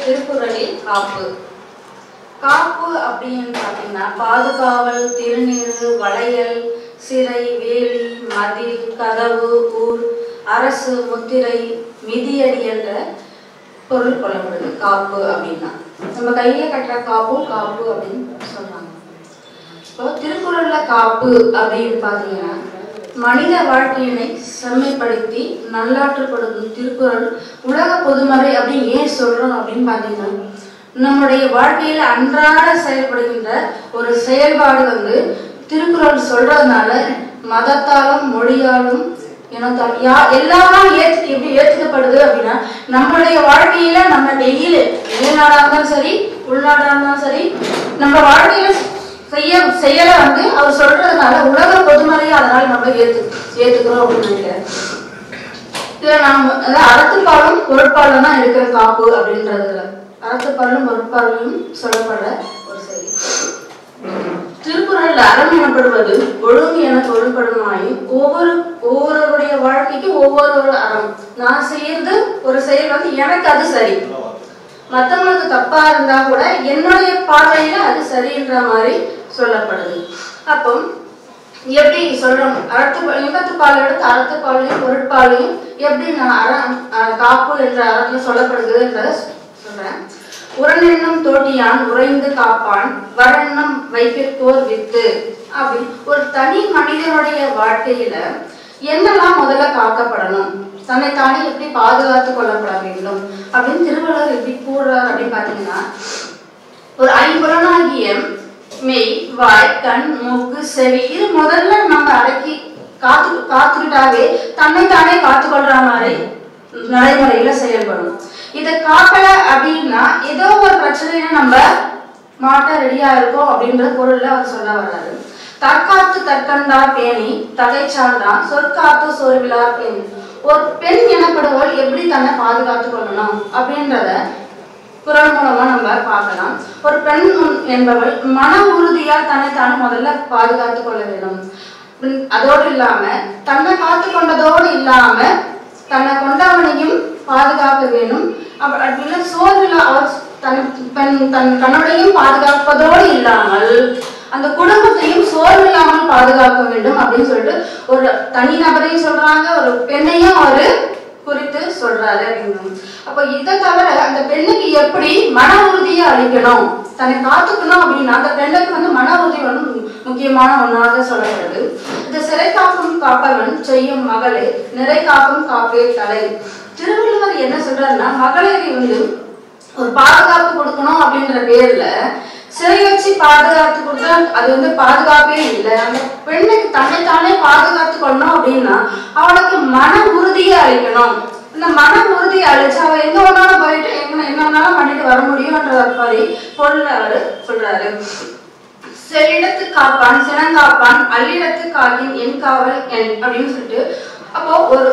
திருக்குறளில் காப்பு. காப்பு அப்படின்னு பார்த்தீங்கன்னா பாதுகாவல், திருநீறு, வளையல், சிறை, வேலி, மதில், கதவு, ஊர், அரசு, முத்திரை, மிதியடி என்ற பொருள் கொள்ளப்படுது. காப்பு அப்படின்னா நம்ம கையில கட்டுற காப்பும் காப்பு அப்படின்னு சொல்றாங்க. இப்போ திருக்குறள்ல காப்பு அப்படின்னு பார்த்தீங்கன்னா மனித வாழ்க்கையினை செம்மைப்படுத்தி நல்லாற்றுப்படுத்தும் திருக்குறள் உலக பொதுமறை அப்படின்னு ஏன் சொல்றோம் அப்படின்னு பார்த்தீங்கன்னா நம்முடைய வாழ்க்கையில அன்றாட செயல்படுகின்ற ஒரு செயல்பாடு திருக்குறள் சொல்றதுனால மதத்தாலும் மொழியாலும் இனத்தாலும் எல்லாரும் எப்படி ஏற்றுக்கப்படுது அப்படின்னா நம்மளுடைய வாழ்க்கையில நம்ம டெய்லி வெளிநாடா இருந்தாலும் சரி உள்நாடா இருந்தாலும் சரி நம்ம வாழ்க்கையில செயலை அவர் சொல்றதுனால உலக பொதுமறையை அதனால நம்ம ஏத்துக்கிறோம் அப்படின்னு நினைக்கிறேன். இதுல நம்ம அறத்துப்பாலும் பொருட்பாலும் தான் இருக்கிற காப்பு அப்படின்றதுல அறத்துப்பாலும் பொருட்பாலும் சொல்லப்படுற ஒரு செய்தி. திருக்குறள் அறம் எனப்படுவது ஒழுங்கு என பொருள்படுமாயின் ஒவ்வொருவருடைய வாழ்க்கைக்கு ஒவ்வொரு அறம். நான் செய்யறது ஒரு செயல் எனக்கு அது சரி, மற்றவங்களுக்கு தப்பா இருந்தா கூட என்னுடைய பார்வையில அது சரின்ற மாதிரி சொல்லப்படுது. அப்போ எப்படி சொல்றோம், இன்பத்துப்பால் எடுத்து அறத்துப்பாலையும் பொருட்பாலையும் எப்படி நான் காப்பு என்ற அறத்துல சொல்லப்படுகிறதுன்றத சொல்றேன். உரனென்னும் தோட்டியான் உறைந்து காப்பான் வரென்னும் வைப்பிற்கோர் வித்து அப்படி ஒரு தனி மனிதனுடைய வாழ்க்கையில என்னெல்லாம் முதல்ல காக்கப்படணும், தன்னைத்தானே எப்படி பாதுகாத்து கொள்ளப்பட வேண்டும் அப்படின்னு திருவள்ளுவர் எப்படி கூறுறார் அப்படின்னு பாத்தீங்கன்னா ஒரு ஐம்புலனாகிய மெய், வாய், கண், மூக்கு, செவி இது முதல்ல நம்ம அடக்கி காத்துக்கிட்டாவே தன்னைத்தானே காத்துக்கொள்ற மாதிரி நடைமுறையில செயல்படும். இதை காக்கல அப்படின்னா ஏதோ ஒரு பிரச்சனையில நம்ம மாட்ட ரெடியா இருக்கோம் அப்படின்ற பொருள்ல அவர் சொல்ல வர்றாரு. தற்காத்து தற்கண்டார் பேணி தகை சான்றான் சொற்காத்து சோர்விலார் பேணி. ஒரு பெண் எனப்படுவள் எப்படி தன்னை பாதுகாத்து கொள்ளணும் அப்படின்றத குறள் மூலமா நம்ம பார்க்கலாம். ஒரு பெண் என்பவள் மன உறுதியால் தன்னைத்தானே முதல்ல பாதுகாத்து கொள்ள வேண்டும். அதோடு இல்லாம தன்னை காத்து கொண்டதோடு இல்லாம தன்னை கொண்டவனையும் பாதுகாக்க வேண்டும். அப்படின்னா சோர்வில் அவர் தன்னுடையும் பாதுகாப்பதோடு இல்லாமல் அந்த குடும்பத்தையும் சோர்வில்லாமல் பாதுகாக்க வேண்டும் அப்படின்னு சொல்லிட்டு ஒரு தனி நபரையும் சொல்றாங்க, ஒரு பெண்ணையும் அவரு குறித்து சொல்றாரு அப்படின்னு. அப்ப இதை தவிர அந்த பெண்ணுக்கு எப்படி மன உறுதியை அளிக்கணும், தன்னை காத்துக்கணும் அப்படின்னா அந்த பெண்ணுக்கு மன உறுதி முக்கியமான ஒன்றாக சொல்லப்படுது. இந்த சிறை காக்கும் காப்பவன் செய்யும் மகளே நிறை காக்கும் காப்பே தலை. திருவள்ளுவர் என்ன சொல்றாருன்னா மகளிரை ஒரு பாதுகாப்பு கொடுக்கணும் அப்படின்ற பேர்ல சிறை வச்சு பாதுகாத்து கொடுத்தா அது பாதுகாப்பே இல்லை. அந்த பெண்ணுக்கு தன்னைத்தானே பாதுகாத்து கொள்ளணும் அப்படின்னா அவளுக்கு மன உறுதியை அளிக்கணும். இந்த மன உறுதியை அழிச்சு அவ எங்க வேணாலும் போயிட்டு என்னன்னாலும் பண்ணிட்டு வர முடியும்ன்ற மாதிரி பொருள் அவரு சொல்றாரு. செல்லிடத்து காப்பான் சினங்காப்பான் அல்லிடத்து காக்கின் என் காவல் என் அப்படின்னு சொல்லிட்டு அப்போ ஒரு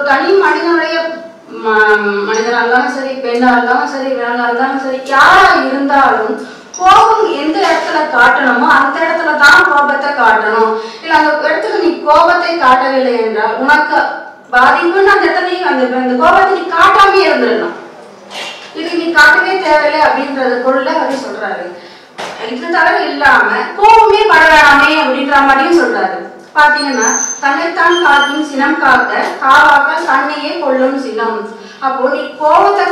தனி மனிதனுடைய மனிதனா இருந்தாலும் சரி, பெண்ணா இருந்தாலும் சரி, விலங்கா இருந்தாலும் சரி, யாரா இருந்தாலும் கோபம் எந்த இடத்துல காட்டணுமோ அந்த இடத்துல தான் கோபத்தை காட்டணும். இல்ல அந்த இடத்துல நீ கோபத்தை காட்டவில்லை என்றால் உனக்கு பாதிப்புன்னு அந்த இடத்துல அந்த கோபத்தை நீ காட்டாமே இருந்துடணும். இது நீ காட்டவே தேவையில்லை அப்படின்றது பொருளை அப்படி சொல்றாரு. இது தவிர இல்லாம கோபமே படலாமே அப்படின்ற மாதிரியும் சொல்றாரு. பாத்தீங்கன்னா தன்னைத்தான் காக்கின் சினம் காக்க காவாக்க தன்னையே கொள்ளும் சினம். அப்போ நீ கோபத்தை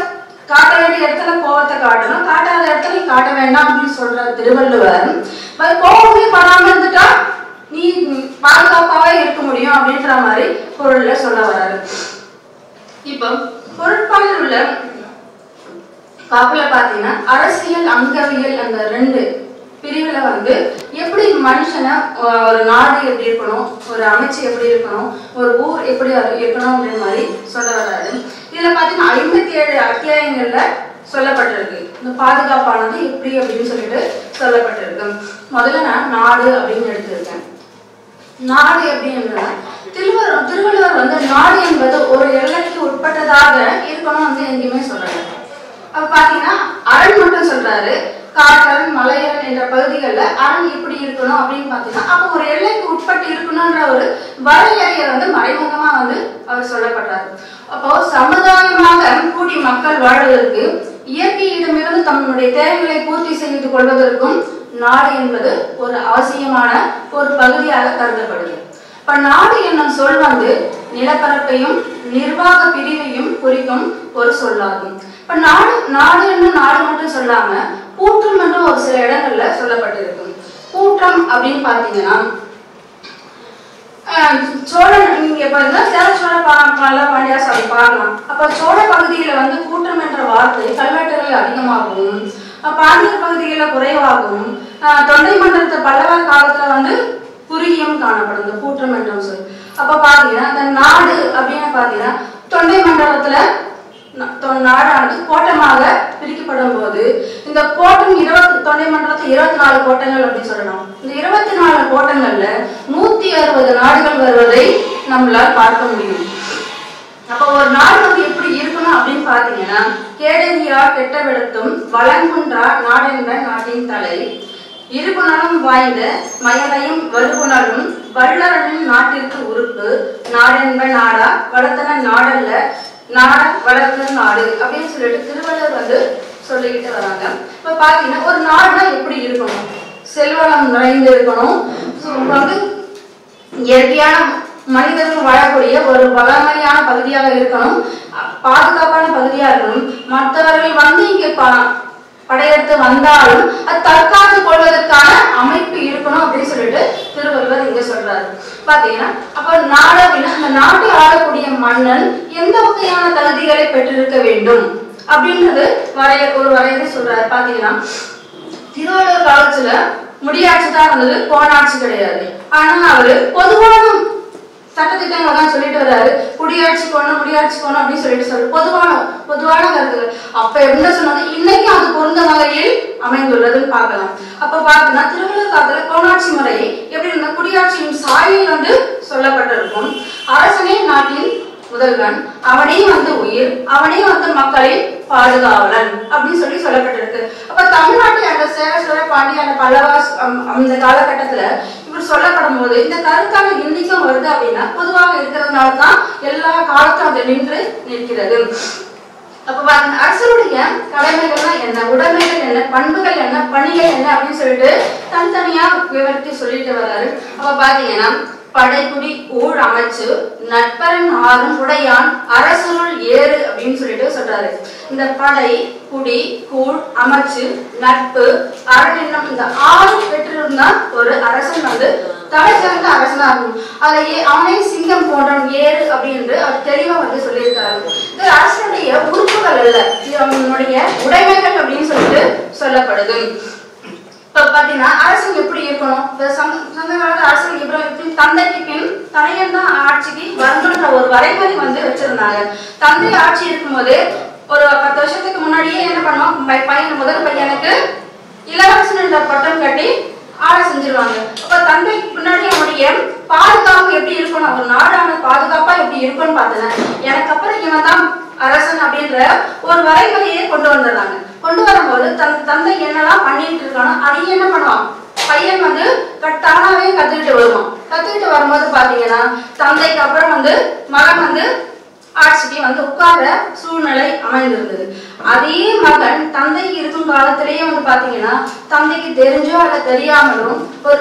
காட்ட வேண்டிய இடத்துல கோபத்தை காட்டணும், காட்டாத இடத்துல நீ காட்ட வேண்டாம் அப்படின்னு சொல்ற திருவள்ளுவர். கோபமே படாம இருந்துட்டா நீ பாதுகாப்பாவே இருக்க முடியும் அப்படின்ற மாதிரி பொருள்ல சொல்ல வர்றாரு. இப்போ பொருட்பாலில் உள்ள காப்புல பாத்தீங்கன்னா அரசியல் அங்கவியல் அந்த ரெண்டு பிரிவுல எப்படி மனுஷனை ஒரு நாடு எப்படி இருக்கணும், ஒரு அமைச்சு எப்படி இருக்கணும், ஒரு ஊர் எப்படி இருக்கணும் அப்படின்ற மாதிரி சொல்ல வர்றாரு. இதுல பாத்தீங்கன்னா 57 அத்தியாயங்கள்ல சொல்லப்பட்டிருக்கு இந்த பாதுகாப்பானது எப்படி அப்படின்னு சொல்லிட்டு சொல்லப்பட்டிருக்கு. முதல்ல நான் நாடு அப்படின்னு எடுத்திருக்கேன். நாடு எப்படின்னா திருவள்ளுவர் நாடு என்பது ஒரு எல்லைக்கு உட்பட்டதாக இருக்கணும் எங்கேயுமே சொல்றாரு. அப்ப பாத்தீங்கன்னா அரண் மட்டும் சொல்றாரு. காட்டரன் மலையரன் என்ற பகுதிகளில் அரண் இப்படி இருக்கணும் அப்படின்னு பாத்தீங்கன்னா அப்போ ஒரு எல்லைக்கு உட்பட்டு இருக்கணும்ன்ற ஒரு வரையறையை மறைமுகமா அவர் சொல்லப்படுறாரு. அப்போ சமுதாயமாக கூடி மக்கள் வாழ்வதற்கு இயற்கையிடமிருந்து தன்னுடைய தேவைகளை பூர்த்தி செய்து கொள்வதற்கும் நாடு என்பது ஒரு அவசியமான ஒரு பகுதியாக கருதப்படுது. இப்ப நாடு என்னும் சொல் வந்து நிலப்பரப்பையும் நிர்வாக பிரிவையும் குறிக்கும் ஒரு சொல்லாகும். இப்ப நாடு என்னும் நாடு மட்டும் சொல்லாம கூற்றம் என்றும் ஒரு சில இடங்கள்ல சொல்லப்பட்டிருக்கும். கூற்றம் அப்படின்னு பாத்தீங்கன்னா சோழன் நீங்க சேர சோழ பாண்டியார் சாமி பார்க்கலாம். அப்ப சோழ பகுதியில வந்து கூற்றம் என்ற வார்த்தை கல்வெட்டுகள் அதிகமாகவும் பாண்டியர் பகுதியில குறைவாகவும் தொண்டை மண்டலத்தை பல்லவர் காலத்துல வந்து குறுகியும் காணப்படும் இந்த கூற்றம் என்ற சொல். அப்ப பாத்தீங்கன்னா இந்த நாடு அப்படின்னு பாத்தீங்கன்னா தொண்டை மண்டலத்துல நாடானது கோட்டமாக பிரிக்கப்படும் போது இந்த கோட்டம் தொண்டை மண்டலத்தில் 24 கோட்டங்கள் அப்படின்னு சொல்லலாம். இந்த 24 கோட்டங்கள்ல 160 நாடுகள் வருவதை நம்மளால் பார்க்க முடியும். அப்ப ஒரு நாடு வந்து எப்படி இருக்கணும் அப்படின்னு பாத்தீங்கன்னா கேடரியா கெட்டவிடத்தும் வளங்குன்றா நாடென்ற நாட்டின் தலை இருகுணரும் வாய்ந்த மயலையும் வலுகுணரும் வல்லரனின் நாட்டிற்கு உறுப்பு நாடென்ப நாடா வளர்த்தன நாடல்ல நாட வளர்த்த நாடு அப்படின்னு சொல்லிட்டு திருவள்ளுவர் வந்து சொல்லிக்கிட்டு வராங்க. இப்ப பாத்தீங்கன்னா ஒரு நாடுனா எப்படி இருக்கணும், செல்வளம் நிறைந்து இருக்கணும், வந்து இயற்கையான மனிதர்கள் வாழக்கூடிய ஒரு வளமையான பகுதியாக இருக்கணும், பாதுகாப்பான பகுதியா இருக்கணும், மற்றவர்கள் வந்து இங்க படையெடுத்து வந்தாலும் அது தற்காத்து கொள்வதற்கான அமைப்பு இருக்கணும் அப்படின்னு சொல்லிட்டு திருவள்ளுவர் இங்க சொல்றாரு. பாத்தீங்கன்னா அப்ப நாடு அப்படின்னா அந்த நாட்டை ஆளக்கூடிய மன்னன் எந்த வகையான தகுதிகளை பெற்றிருக்க வேண்டும் அப்படின்றது ஒரு வரையறை சொல்றாரு. பாத்தீங்கன்னா திருவள்ளுவர் காலத்துல முடியாட்சி தான் இருந்தது, கோணாட்சி கிடையாது. ஆனா அவரு பொதுவான சட்டத்திட்டங்கள் தான் சொல்லிட்டு வர்றாரு. முடியாட்சி போகணும் அப்படின்னு சொல்லிட்டு பொதுவான கருத்துக்கள். அப்ப என்ன சொன்னது இன்னைக்கு அது பொருந்த வகையில் அமைந்துள்ளதுன்னு பார்க்கலாம். அப்ப பார்த்தோம்னா திருவள்ளுவர் காலத்துல கோணாட்சி முறை எப்படி இருந்த குடியாட்சியின் சாயில் வந்து சொல்லப்பட்டிருக்கும். அரசனே நாட்டின் முதல்வன், அவனே வந்து உயிர், அவனே வந்து மக்களின் பாதுகாவலன் அப்படின்னு சொல்லப்பட்டிருக்கு. அப்ப தமிழ்நாட்டில் அந்த சேர சோழ பாண்டிய அந்த பல்லவா அந்த காலகட்டத்துல இப்படி சொல்லப்படும் போது இந்த கருத்தான இன்னைக்கும் வருது அப்படின்னா பொதுவாக இருக்கிறதுனாலதான் எல்லா காலத்தும் அது நின்று நிற்கிறது. அப்ப அரசருடைய கடமைகள்லாம் என்ன, உடைமைகள் என்ன, பண்புகள் என்ன, பணிகள் என்ன அப்படின்னு சொல்லிட்டு தனித்தனியா விவரித்து சொல்லிட்டு வர்றாரு. அப்ப பாத்தீங்கன்னா படைக்குடி ஊழ் அமைச்சு நட்பரன் ஆறும் உடையான் அரசருள் ஏறு அப்படின்னு சொல்லிட்டு சொல்றாரு. இந்த படை குடி கூழ் அமைச்சு நட்பு அரண் என்னும் இந்த 6 பெற்றிருந்தா ஒரு அரசன் வந்து தலை சிறந்த அரசனாகும். அதை அவனே சிங்கம் போன்றவன் ஏறு அப்படின்னு அவர் தெளிவா வந்து சொல்லியிருக்காரு. இது அரசனுடைய உறுப்புகள் அல்ல, இது அவனுடைய உடைமைகள் அப்படின்னு சொல்லிட்டு சொல்லப்படுது. இப்ப பாத்தீங்கன்னா அரசன் எப்படி இருக்கணும், சங்க காலத்துல அரசன் எப்படி தந்தைக்கு பின் தனையன் தான் ஆட்சிக்கு வரணுன்ற ஒரு வரைமுறை வந்து வச்சிருந்தாங்க. தந்தை ஆட்சி இருக்கும்போது ஒரு 10 வருஷத்துக்கு முன்னாடியே என்ன பண்ணுவோம், முதல் பையனுக்கு இளவரசன் என்ற பட்டம் கட்டி ஆள செஞ்சிருவாங்க. அப்ப தந்தைக்கு பின்னாடி அவனுடைய பாதுகாப்பு எப்படி இருக்கணும், ஒரு நாடான பாதுகாப்பா எப்படி இருக்கும்னு பார்த்தேன். எனக்கு அப்புறம் இவன் தான் அரசன் அப்படின்ற ஒரு வரைமுறையே கொண்டு வந்துடுறாங்க. கொண்டு வரும்போது தந்தை என்னெல்லாம் பண்ணிட்டு இருக்கானோ அதையும் என்ன பண்ணுவான், பையன் வந்து தானாவே கத்துக்கிட்டு வருவான். கத்துக்கிட்டு வரும்போது பாத்தீங்கன்னா தந்தைக்கு அப்புறம் வந்து மகன் வந்து ஆட்சிக்கு வந்து உட்கார சூழ்நிலை அமைந்திருந்தது. அதே மகன் தந்தை இருக்கும் காலத்திலேயே வந்து பாத்தீங்கன்னா தந்தைக்கு தெரிஞ்சோ அல்ல தெரியாமலும் ஒரு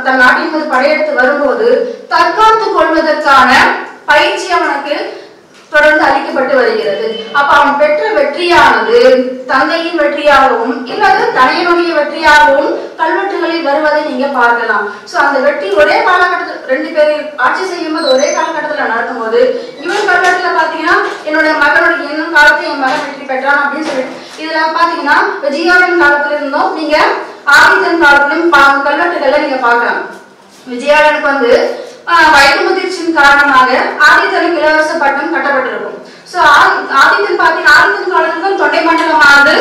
தன் நாட்டின் மீது படையெடுத்து வரும்போது தற்காத்து கொள்வதற்கான பயிற்சி அவனுக்கு தொடர்ந்து அளிக்கப்பட்டு வருகிறது. அப்ப அவன் பெற்ற வெற்றியானது தந்தையின் வெற்றியாகவும் இல்லது தனையனுடைய வெற்றியாகவும் கல்வெட்டுகளில் வருவதை நீங்க பார்க்கலாம். சோ அந்த வெற்றி ஒரே காலகட்டத்தில் 2 பேரும் ஆட்சி செய்யும் போது ஒரே காலகட்டத்தில் நடக்கும் போது இவன் கல்வெட்டுல பாத்தீங்கன்னா என்னுடைய மகனுடைய இன்னும் காலத்தில் என் மகன் வெற்றி பெற்றான் அப்படின்னு சொல்லிட்டு இதுல பாத்தீங்கன்னா விஜயாவின் காலத்துல இருந்தும் நீங்க ஆதித்தன் காலத்திலும் கல்வெட்டுகளை நீங்க பார்க்கலாம். விஜயாலனுக்கு வந்து வயது முதிர்ச்சியின் காரணமாக ஆதித்தனுக்கு இலவச பட்டம் கட்டப்பட்டிருக்கும். சோ ஆதித்தன் பாத்தீங்கன்னா ஆதித்தன் காலத்துக்கும் தொண்டை மண்டலமானது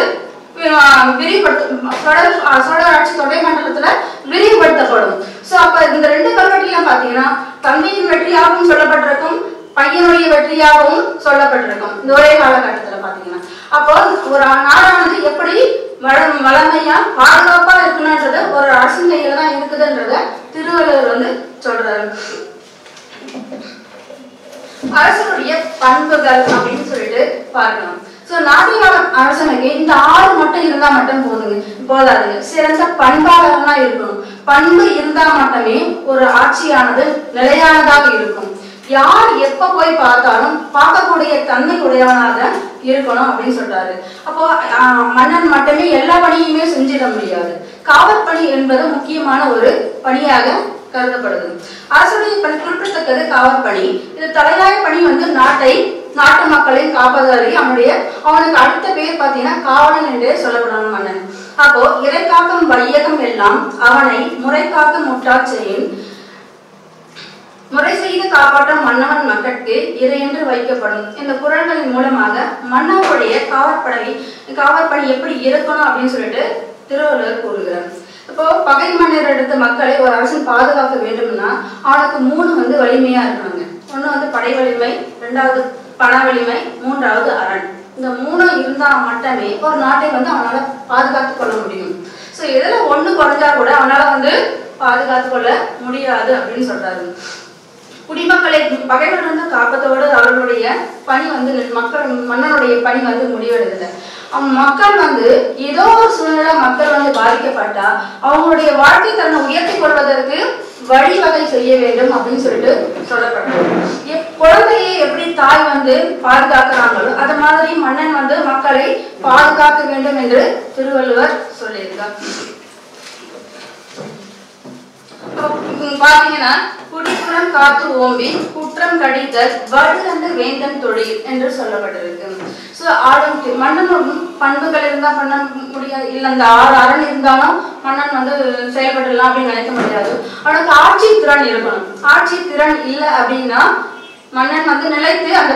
சோழர் ஆட்சி தொண்டை மண்டலத்துல விரிவுபடுத்தப்படும். சோ அப்ப இந்த 2 கல்வெட்டிலும் பாத்தீங்கன்னா தந்தையின் வெற்றியாகவும் சொல்லப்பட்டிருக்கும், பையனுடைய வெற்றியாகவும் சொல்லப்பட்டிருக்கும் இந்த ஒரே காலகட்டத்துல பாத்தீங்கன்னா. அப்போ ஒரு நாடானது எப்படி வளமையா பாதுகாப்பா இருக்கணும்ன்றது ஒரு அரசின் கையில தான் இருக்குதுன்றத திருவள்ளுவர் வந்து சொல்றாரு. அரசனுடைய பண்புகள் அப்படின்னு சொல்லிட்டு பார்க்கலாம். நாட்டிய அரசனுக்கு இந்த 6 மட்டும் இருந்தா மட்டும் போதாதுங்க. சிறந்த பண்பாளனா இருக்கணும். பண்பு இருந்தா மட்டுமே ஒரு ஆட்சியானது நிலையானதாக இருக்கும். யார் எப்ப போய் பார்த்தாலும் பார்க்கக்கூடிய தன்மை உடையவனாக இருக்கணும் அப்படின்னு சொல்றாரு. அப்போ மன்னன் மட்டுமே எல்லா பணியுமே செஞ்சிட முடியாது. காவற்பணி என்பது முக்கியமான ஒரு பணியாக கருதப்படுது. அரசுடைய பணி குறிப்பிடத்தக்கது காவற்பணி. இது தலையாய பணி நாட்டு மக்களை காப்பதாலே அவனுக்கு அடுத்த பேர் பாத்தீங்கன்னா காவலன் என்றே சொல்லப்படும் மன்னன். அப்போ இறை காக்கும் வையகம் எல்லாம் அவனை முறை காக்கும் முற்றாச் செய்யும். முறை செய்து காப்பாற்றும் மன்னவன் மக்களுக்கு இறை என்று வைக்கப்படும். இந்த குறள்களின் மூலமாக மன்னனுடைய காவற்பணி எப்படி இருக்கணும் அப்படின்னு சொல்லிட்டு திருவள்ளுவர் கூறுகிறார். இப்போ பகை மன்னர் எடுத்த மக்களை ஒரு அரசன் பாதுகாக்க வேண்டும்னா அவனுக்கு 3 வலிமையா இருக்காங்க. ஒண்ணு படை வலிமை, 2வது பண வலிமை, 3வது அரண். இந்த 3 இருந்தா மட்டுமே ஒரு நாட்டை அவனால பாதுகாத்துக் கொள்ள முடியும். இதுல ஒண்ணு குறைஞ்சா கூட அவனால பாதுகாத்துக் கொள்ள முடியாது அப்படின்னு சொல்றாரு. குடிமக்களை பகைவரிலிருந்து காப்பதோடு அவர்களுடைய பணி மன்னனுடைய பணி முடிவடைந்தது. மக்கள் ஏதோ ஒரு சூழ்நிலை மக்கள் பாதிக்கப்பட்டா அவங்களுடைய வாழ்க்கை தரனை உயர்த்தி கொள்வதற்கு வழிவகை செய்ய வேண்டும் அப்படின்னு சொல்லிட்டு சொல்லப்பட்டது. குழந்தையை எப்படி தாய் பாதுகாக்கிறாங்களோ அது மாதிரி மன்னன் மக்களை பாதுகாக்க வேண்டும் என்று திருவள்ளுவர் சொல்லியிருக்கார். பாத்தீங்கன்னா குடிப்புறம் காத்து ஓம்பி குற்றம் கடித்தல் வடுகண்டு வேந்தன் தொழில் என்று சொல்லப்பட்டிருக்கு. மன்னன் பண்புகள் இருந்தா பண்ண முடியாது. இல்ல அந்த 6 அரண் இருந்தாலும் மன்னன் செயல்படலாம் அப்படின்னு நினைக்க முடியாது. அவனுக்கு ஆட்சி திறன் இருக்கணும். ஆட்சி திறன் இல்லை அப்படின்னா மன்னன் நிலைத்து அந்த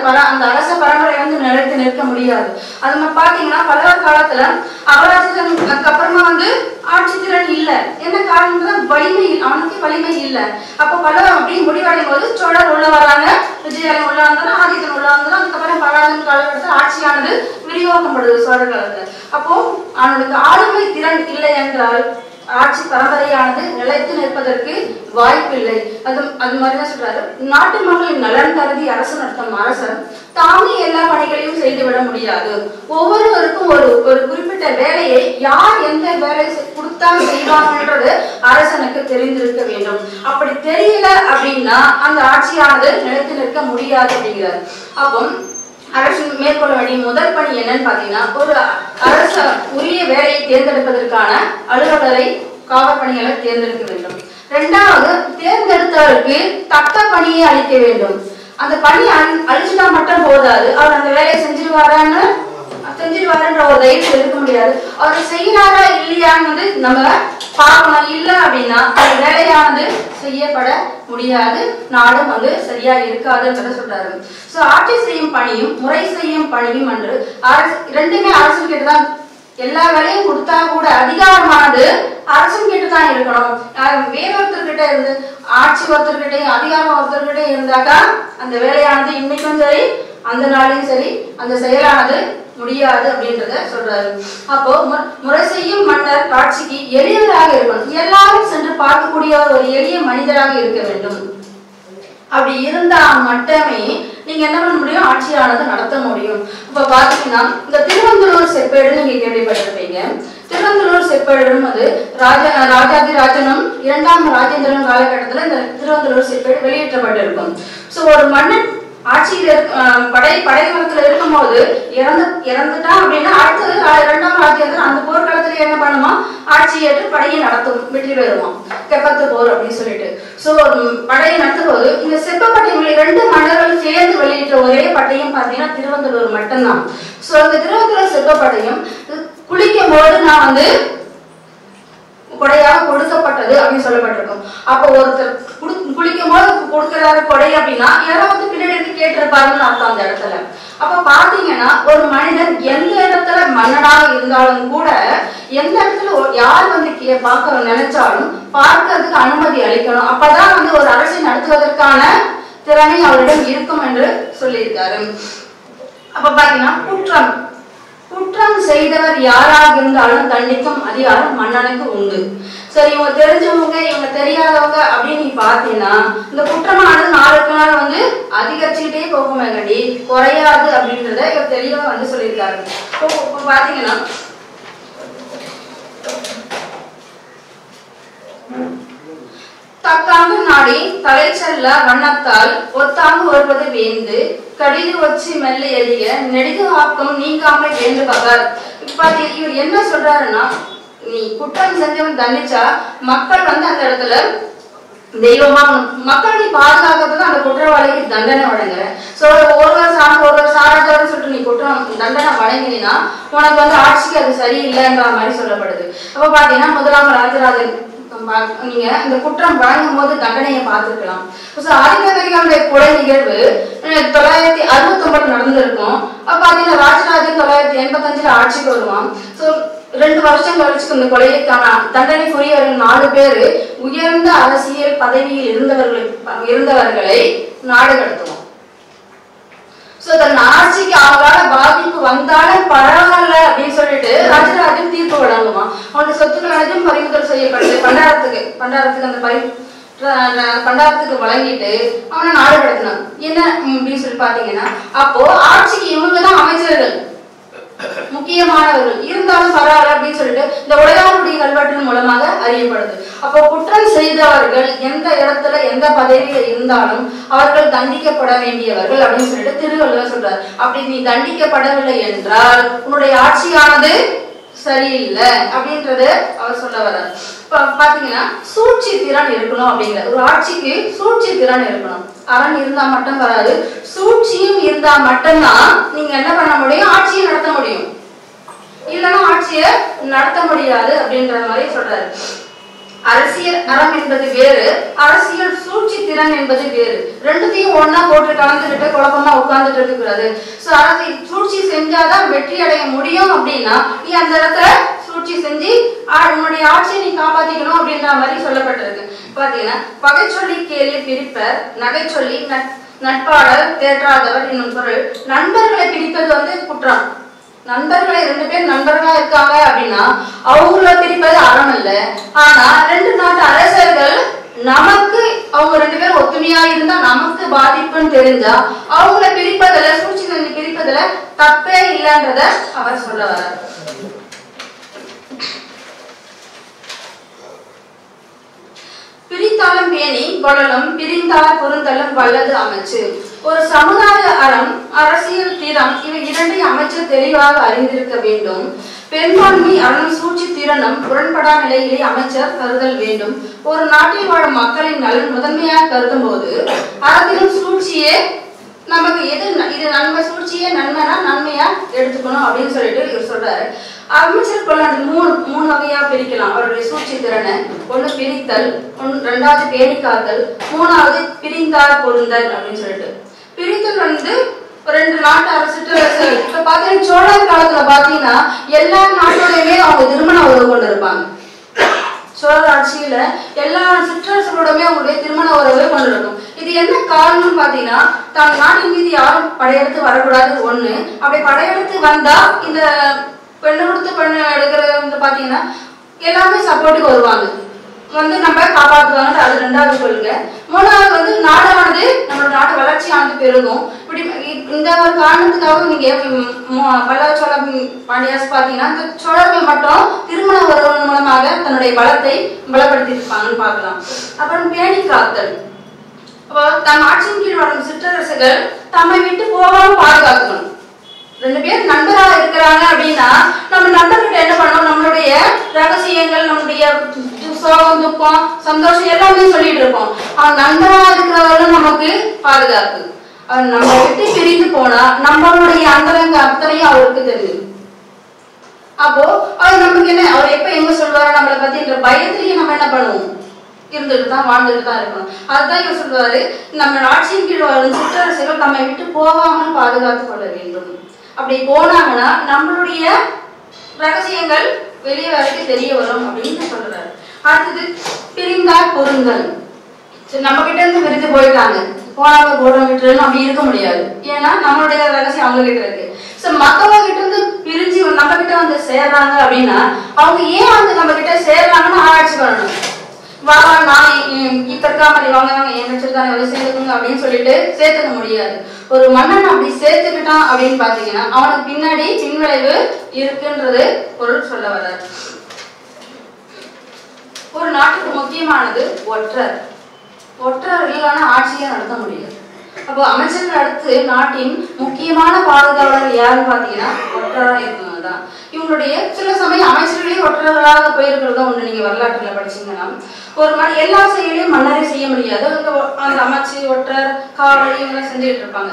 அரச பரம்பரை நிலைத்து நிற்க முடியாது. அது பாத்தீங்கன்னா பல்லவர் காலத்துல அபராஜனுக்கு அப்புறமா ஆட்சி திறன் இல்ல. என்ன காரணம்? வலிமை, அவனுக்கு வலிமை இல்ல. அப்ப பல்லவர் அப்படின்னு முடிவடையும் போது சோழர் உள்ள வராங்க, விஜயாலயம் உள்ள வந்தாலும், ஆதித்தன் உள்ள வந்தாலும், அதுக்கப்புறம் பல்லவன் காலகட்டத்தில் ஆட்சியானது விரிவாக்கப்படுது சோழர் காலத்துல. அப்போ அவனுக்கு ஆளுமை திறன் இல்லை என்றால் ஆட்சி பரம்பரையானது நிலைத்து நிற்பதற்கு வாய்ப்பில்லை. அது மாதிரிதான் சொல்றாரு. நாட்டு மக்களின் நலன் கருதி அரசு நடத்தும் அரசர் தாமே எல்லா பணிகளையும் செய்துவிட முடியாது. ஒவ்வொருவருக்கும் ஒரு குறிப்பிட்ட வேலையை யார் எந்த வேலை கொடுத்தா செய்வாங்கன்றது அரசனுக்கு தெரிந்திருக்க வேண்டும். அப்படி தெரியல அப்படின்னா அந்த ஆட்சியானது நிலைத்து நிற்க முடியாது அப்படிங்கிறார். அப்போ அரசு மேற்கொள்ள வேண்டிய முதல் பணி என்னன்னு பாத்தீங்கன்னா ஒரு அரச உரிய வேலையை தேர்ந்தெடுப்பதற்கான அலுவலரை காவற்பணிகளை தேர்ந்தெடுக்க வேண்டும். 2வது தேர்ந்தெடுத்தவருக்கு தக்க பணியை அளிக்க வேண்டும். அந்த பணி அழிச்சுட்டா மட்டும் போதாது, அவர் அந்த வேலையை செஞ்சிருவாருன்ற ஒரு தைரியம் இருக்க முடியாது. அவர் செய்யறாரா இல்லையான்னு நம்ம பார்க்கணும். இல்லை அப்படின்னா அந்த வேலையானது செய்யப்பட முடியாது, நாடும் சரியா இருக்காதுன்னு சொல்றாரு. ஆட்சி செய்யும் பணியும் முறை செய்யும் பணியும் என்று ரெண்டுமே அரசு கிட்டதான். எல்லா வேலையும் கொடுத்தா கூட அதிகாரமானது அரசன் கிட்டதான் இருக்கணும். வேறொருத்தர்கிட்ட இருந்து ஆட்சி ஒருத்தர்கிட்ட அதிகாரம் ஒருத்தர்கிட்ட இருந்தாக்கா அந்த வேலையானது இன்னைக்கும் சரி அந்த நாளையும் சரி அந்த செயலானது முடியாது அப்படின்றத சொல்றாரு. அப்போ முறை செய்யும் மன்னர் காட்சிக்கு எளியவராக இருக்கணும். எல்லாரும் சென்று பார்க்கக்கூடிய ஒரு எளிய மனிதராக இருக்க வேண்டும். அப்படி இருந்தா மட்டுமே நீங்க என்ன பண்ண முடியும்? ஆட்சியானது நடத்த முடியும். இப்ப பாத்தீங்கன்னா இந்த திருவந்தலூர் செப்பேடு நீங்க கேள்விப்பட்டிருப்பீங்க. திருவந்தலூர் செப்பேடு ராஜாதி ராஜனும் 2ஆம் ராஜேந்திரன் காலகட்டத்துல இந்த திருவந்தலூர் செப்பேடு வெளியேற்றப்பட்டிருக்கும். ஒரு மன்னன் ஆட்சியில படைமரத்துல இருக்கும் போது இறந்துட்டான் அப்படின்னா அடுத்தது 2ஆம் ராஜேந்திரன் அந்த போர்க்களத்துல என்ன பண்ணுமா? ஆட்சி ஏற்று படையை நடத்தும், வெற்றி பெறுவான். தெப்பத்து போர் அப்படின்னு சொல்லிட்டு படையை நடத்தும் போது இந்த செப்பப்பட்டைகளை 2 மன்னர்கள் சேர்ந்து வெளியிட்ட ஒரே பட்டையும் பாத்தீங்கன்னா திருவந்தலூர் மட்டும்தான். அந்த திருவந்தலூர் செப்பப்பட்டையும் குளிக்கும் போது நான் கொடையாக கொடுக்கப்பட்டது அப்படின்னு சொல்லப்பட்டிருக்கும். அப்போ ஒருத்தர் குளிக்கும் போது கொடுக்கிறாரு கொடை அப்படின்னா யாராவது பின்னாடி இருந்து கேட்டிருப்பாருன்னு அர்த்தம் அந்த இடத்துல. அப்ப பாத்தீங்கன்னா ஒரு மனிதன் எந்த இடத்துல மன்னனாக இருந்தாலும் கூட எந்த இடத்துல யார் பார்க்க நினைச்சாலும் பார்க்கறதுக்கு அனுமதி அளிக்கணும். அப்பதான் ஒரு அரசை நடத்துவதற்கான திறமை அவரிடம் இருக்கும் என்று சொல்லியிருக்காரு. அப்ப பாத்தீங்கன்னா குற்றம் செய்தவர் யாராக இருந்தாலும் தண்டிக்கும் அதிகாரம் மன்னனுக்கு உண்டு. சரி இவங்க தெரிஞ்சவங்க இவங்க தெரியாதவங்க அப்படின்னு நீ பாத்தீங்கன்னா இந்த குற்றமானது நாளுக்கு நாள் வந்து அதிகரிச்சுக்கிட்டே போகுமே கண்டி குறையாது அப்படின்றத இவர் தெளிவா வந்து சொல்லியிருக்காரு. இப்போ பாத்தீங்கன்னா தக்காங்கு நாடி தலை செல்ல வண்ணத்தால் ஒத்தாங்கு வருவது வேந்து கடிது வச்சு மெல்ல எளிய நெடுகு ஆக்கம் நீங்காமல் வேண்டு பகர். இவர் என்ன சொல்றாருன்னா, நீ குற்றம் செஞ்சவன் தண்டிச்சா மக்கள் வந்து அந்த இடத்துல தெய்வமா மக்கள் நீ பாதுகாக்கிறதுக்கு அந்த குற்றவாளிக்கு தண்டனை வழங்குற. சோ ஒருவர் சார்ந்து ஒருவர் சாராதவர்னு சொல்லிட்டு நீ குற்றம் தண்டனை வழங்கினா உனக்கு வந்து ஆட்சிக்கு அது சரியில்லைன்ற மாதிரி சொல்லப்படுது. அப்ப பாத்தீங்கன்னா முதலாம் ராஜராஜன் நீங்க இந்த குற்றம் வழங்கும் போது தண்டனையை பார்த்திருக்கலாம். ஆதித்தகரிகளுடைய கொலை நிகழ்வு 969 நடந்திருக்கும். பாத்தீங்கன்னா ராஜராஜன் 985 ஆட்சிக்கு வருவான். சோ 2 வருஷம் கழிச்சு இந்த கொலைக்கான தண்டனை புரியவர்கள் 4 பேரு உயர்ந்த அரசியல் பதவியில் இருந்தவர்களை நாடு கடத்துவோம். தன் ஆட்சிக்கு அவங்களால பாதிப்பு வந்தாலும் பரவாயில்ல அப்படின்னு சொல்லிட்டு ராஜராஜன் தீர்ப்பு வழங்குவான். அவனுடைய சொத்துக்கள் அனைத்தும் பறிமுதல் செய்யப்பட்டு பண்டாரத்துக்கு அந்த பண்டாரத்துக்கு வழங்கிட்டு அவனை நாடு கடத்தினான். என்ன அப்படின்னு சொல்லி பாத்தீங்கன்னா, அப்போ ஆட்சிக்கு இவங்கதான் அமைச்சர்கள் முக்கியமானவர்கள் இருந்தாலும் பரவாயில்ல அப்படின்னு சொல்லிட்டு இந்த உடையாருடைய கல்வெட்டின் மூலமாக அறியப்படுது. அப்போ குற்றம் செய்தவர்கள் எந்த இடத்துல எந்த பதவியில இருந்தாலும் அவர்கள் தண்டிக்கப்பட வேண்டியவர்கள் அப்படின்னு சொல்லிட்டு திருவள்ளுவர் சொல்றார். அப்படி நீ தண்டிக்கப்படவில்லை என்றால் உன்னுடைய ஆட்சியானது சரியில்லை அப்படின்றது அவர் சொல்ல வர்றார். பாத்தீங்கன்னா சூழ்ச்சி திறன் இருக்கணும் அப்படிங்கிற ஒரு ஆட்சிக்கு சூழ்ச்சி திறன் இருக்கணும். அரண் இருந்தா மட்டும் வராது, சூழ்ச்சியும் இருந்தா மட்டும்தான் நீங்க என்ன பண்ண முடியும், ஆட்சியை நடத்த முடியும். இல்லைன்னா ஆட்சியை நடத்த முடியாது அப்படின்ற மாதிரி சொல்றாரு. அரசியல் அறம் என்பது வேறு, அரசியல் சூழ்ச்சி திறன் என்பது வேறு. ரெண்டுத்தையும் ஒன்னா போட்டு கலந்துகிட்டு குழப்பமா உட்கார்ந்துட்டு இருக்க கூடாது. அரசியல் சூழ்ச்சி செஞ்சாதான் வெற்றி அடைய முடியும் அப்படின்னா நீ அந்த இடத்துல சூழ்ச்சி செஞ்சு உன்னுடைய ஆட்சியை நீ காப்பாத்திக்கணும் அப்படின்ற மாதிரி சொல்லப்பட்டிருக்கு. பாத்தீங்கன்னா பகை சொல்லி கேள்வி பிரிப்பர், நகை சொல்லி நட்பாளர் தேற்றாதவர் என்னும் பொருள். நண்பர்களை பிரிப்பது வந்து குற்றம். நண்பர்களை 2 பேர் நண்பர்களா இருக்காங்க அப்படின்னா அவங்கள பிரிப்பது அறம் இல்ல. ஆனா 2 நாட்டு அரசர்கள் நமக்கு அவங்க 2 பேரும் ஒத்துமையா இருந்தா நமக்கு பாதிப்புன்னு தெரிஞ்சா அவங்கள பிரிப்பதில் சூழ்ச்சி செஞ்சு பிரிப்பதில் தப்பே இல்லைன்றத அவர் சொல்ல வர்றார். பிரித்தாலும் பேணி கொள்ளலும் பிரிந்தால் பொருந்தலும் வல்லது அமைச்சு. ஒரு சமுதாய அறம் அரசியல் திறம் இவை 2ஐயும் அமைச்சர் தெளிவாக அறிந்திருக்க வேண்டும். பெரும்பான்மை அறம் சூழ்ச்சி திறனும் முரண்படா நிலையிலே அமைச்சர் கருதல் வேண்டும். ஒரு நாட்டில் வாழும் மக்களின் நலன் முதன்மையாக கருதும் போது அறத்திலும் சூழ்ச்சியே நமக்கு எது இது நன்மை, சூழ்ச்சியே நன்மைனா நன்மையா எடுத்துக்கணும் அப்படின்னு சொல்லிட்டு இவர் சொல்றாரு. அமைச்சர் கொள்ள 3 வகையா பிரிக்கலாம் அவருடைய சூழ்ச்சி திறனை. 1 பிரித்தல், 2வது பேணி காத்தல், 3வது பிரிந்தார் பொருந்தல் அப்படின்னு சொல்லிட்டு. பிரித்தல் வந்து 2 நாட்டு அரசு இப்ப பாத்தீங்கன்னா சோழர் காலத்துல பாத்தீங்கன்னா எல்லா நாட்டோடையுமே அவங்க திருமண உறவு கொண்டு இருப்பாங்க. சோழர் ஆட்சியில எல்லா சிற்றரசர்களோடமே அவங்களுடைய திருமண உறவை கொண்டிருக்கும். இது என்ன காரணம் பாத்தீங்கன்னா, தன் நாட்டின் மீது யாரும் படையெடுத்து வரக்கூடாது 1. அப்படி படையெடுத்து வந்தா இந்த பெண்ணு கொடுத்து பெண்ணு எடுக்கிறது பாத்தீங்கன்னா எல்லாமே சப்போர்ட்டுக்கு வருவாங்க, வந்து நம்ம காப்பாற்றுவாங்க. அது 2வது கொள்கை. 3வது வந்து நாடானது நம்மளோட நாட்டு வளர்ச்சியானது பெருகும். இப்படி இந்த ஒரு காரணத்துக்காக நீங்க பல்லவ சோழ பாண்டியாஸ் பாத்தீங்கன்னா இந்த சோழர்கள் மட்டும் திருமண உறவு மூலமாக தன்னுடைய பலத்தை பலப்படுத்தி இருப்பாங்கன்னு பாக்கலாம். அப்புறம் பேணி காத்தல், தம் ஆட்சியின் கீழ் வரும் சிற்றரசுகள் தம்மை விட்டு போகாம பாதுகாக்கணும். 2 பேர் நண்பராக இருக்கிறாங்க அப்படின்னா நம்ம நண்பர்கிட்ட என்ன பண்ணணும், நம்மளுடைய ரகசியங்கள் நம்மளுடைய சோகம் துக்கம் சந்தோஷம் எல்லாமே சொல்லிட்டு இருப்போம். அவன் நண்பராக இருக்கிறவர்களும் நமக்கு பாதுகாப்பு. அவன் நம்ம விட்டு பிரிந்து போனா நம்மளுடைய அந்தரங்க அத்தனையும் அவருக்கு தெரியும். அப்போ அவர் நமக்கு என்ன, அவர் எப்ப எங்க சொல்லுவாரு நம்மளை பத்தின்ற பயத்திலேயே நம்ம என்ன பண்ணுவோம், இருந்துட்டு தான் வாழ்ந்துட்டு தான் இருக்கணும். அதுதான் இவர் சொல்லுவாரு, நம்ம ஆட்சியின் கீழ் வரும் சிற்றரசுகள் நம்மை விட்டு போகாமல் பாதுகாத்துக் கொள்ள வேண்டும். அப்படி போனாங்கன்னா நம்மளுடைய ரகசியங்கள் வெளியே வரைக்கும் தெரிய வரும் அப்படின்னு சொல்றாரு. அடுத்தது பிரிந்தார் பொருந்தல். நம்ம கிட்ட இருந்து பிரிந்து போயிட்டாங்க, போனவங்க போட விட்டு அப்படி இருக்க முடியாது. ஏன்னா நம்மளுடைய ரகசியம் அவங்க கிட்ட இருக்கு. மத்தவங்க கிட்ட இருந்து பிரிஞ்சு நம்ம கிட்ட வந்து சேர்றாங்க அப்படின்னா அவங்க ஏன் வந்து நம்ம கிட்ட சேர்றாங்கன்னு ஆராய்ச்சி பண்ணணும். நான் இப்ப இருக்கா மாதிரி வாங்க என் தானே வந்து சேர்த்துக்கோங்க அப்படின்னு சொல்லிட்டு சேர்த்துக்க முடியாது. ஒரு மன்னன் அப்படி சேர்த்துக்கிட்டான் அப்படின்னு பாத்தீங்கன்னா அவனுக்கு பின்னாடி பின்விளைவு இருக்குன்றது பொருள் சொல்ல வர்றாரு. ஒரு நாட்டுக்கு முக்கியமானது ஒற்றர். ஒற்றர் இல்லைன்னா ஆட்சியை நடத்த முடியாது. அப்போ அமைச்சர்கள் அடுத்து நாட்டின் முக்கியமான பாதுகாவலர் யாருன்னு பாத்தீங்கன்னா ஒற்றரா இருக்கவங்க தான். இவங்களுடைய சில சமயம் அமைச்சர்களே ஒற்றர்களாக போயிருக்கிறதா ஒண்ணு. நீங்க வரலாற்றுல படிச்சீங்கன்னா ஒரு எல்லா செயலையும் மன்னரை செய்ய முடியாது. அந்த அமைச்சு ஒற்றர் காவலி இவங்க செஞ்சுட்டு இருப்பாங்க.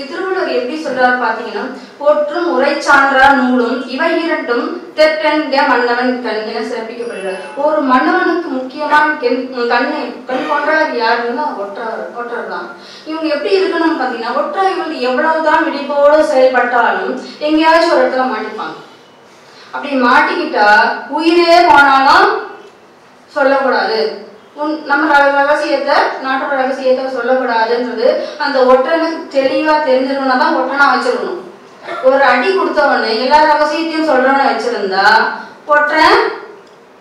திருவள்ளுவர் எப்படி சொல்றாரு பாத்தீங்கன்னா ஒற்றும் உரை சான்றா நூலும் இவை இரண்டும் தெற்கண்க மன்னவன் கண் என சிறப்பிக்கப்படுகிறார். ஒரு மன்னவனுக்கு முக்கியமான கண் கொண்டவர் யாருன்னா ஒற்றர் தான். இவங்க எப்படி இருக்கணும்னு பாத்தீங்கன்னா ஒற்றர் இவங்க எவ்வளவுதான் விழிப்போடு செயல்பட்டாலும் எங்கேயாச்சும் ஒரு இடத்துல மாட்டிப்பாங்க. அப்படி மாட்டிக்கிட்டா உயிரே போனாலும் சொல்லக்கூடாது. நம்ம ரகசியத்தை நாட்டோட ரகசியத்தை சொல்லக்கூடாதுன்றது அந்த ஒற்றனுக்கு தெளிவா தெரிஞ்சிருக்கணும் தான் ஒற்றனா வச்சிருக்கணும். ஒரு அடி கொடுத்தவொடனே எல்லா ரகசியத்தையும் சொல்றவன வச்சிருந்தா ஒற்றன்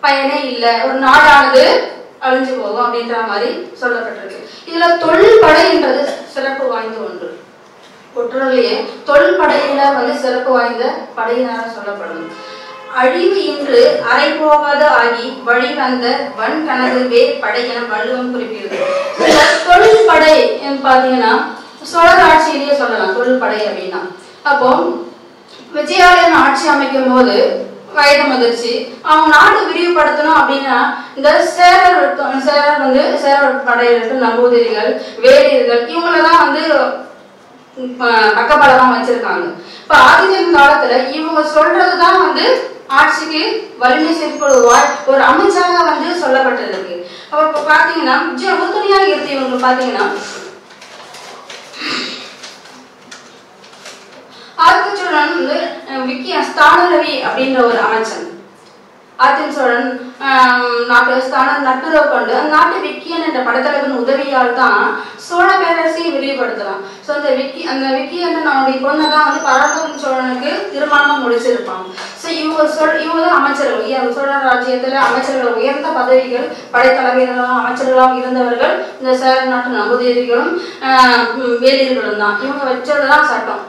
பயனே இல்லை, ஒரு நாடானது அழிஞ்சு போகும் அப்படின்ற மாதிரி சொல்லப்பட்டிருக்கு. இதுல தொழில்படைன்றது சிறப்பு வாய்ந்த ஒன்று. ஒற்றர்லயே தொழில்படையினர் வந்து சிறப்பு வாய்ந்த படையினராக சொல்லப்படும். அழிவு இன்று அரை போகாத ஆகி வழி வந்த வன் கனது வேர் படை என வள்ளுவம் குறிப்பிடுது. தொழில் படை பாத்தீங்கன்னா சோழர் ஆட்சியிலேயே சொல்லலாம் தொழில் படை அப்படின்னா. அப்போ விஜயாலயன் ஆட்சி அமைக்கும் போது வயது முதிர்ச்சி அவங்க நாடு விரிவுபடுத்தணும் அப்படின்னா இந்த சேரர் படையினருக்கு நம்பூதிரிகள் வேலியர்கள் இவங்களதான் வந்து பக்கபலமா வச்சிருக்காங்க. இப்ப ஆதித்தன் காலத்துல இவங்க சொல்றதுதான் வந்து ஆட்சிக்கு வலிமை சேர்க்கப்படுவார் ஒரு அமைச்சாக வந்து சொல்லப்பட்டிருக்கு. அப்ப பாத்தீங்கன்னா உறுதுணையாக இருந்து இவங்க பாத்தீங்கன்னா ஆதித்த சோழன் வந்து ஸ்தானரவி அப்படின்ற ஒரு அமைச்சன். ஆதித்த சோழன் நட்புறவு கொண்டு அந்த நாட்டு விக்கியன் என்ற படைத்தலைவன் உதவியால் தான் சோழ பேரரசையை விரிவுபடுத்தலாம். ஸோ அந்த விக்கியன் நம்முடைய பொண்ணதான் வந்து பராந்தக சோழனுக்கு திருமணமா முடிச்சிருப்பாங்க. ஸோ இவங்க தான் அமைச்சர்கள். சோழ ராஜ்யத்துல அமைச்சர்கள் உயர்ந்த பதவிகள் படைத்தலைவர்களும் அமைச்சர்களாக இருந்தவர்கள் இந்த சேர நாட்டு நம்பூதிரிகளும் வேலியர்களும் தான். இவங்க வச்சதுதான் சட்டம்.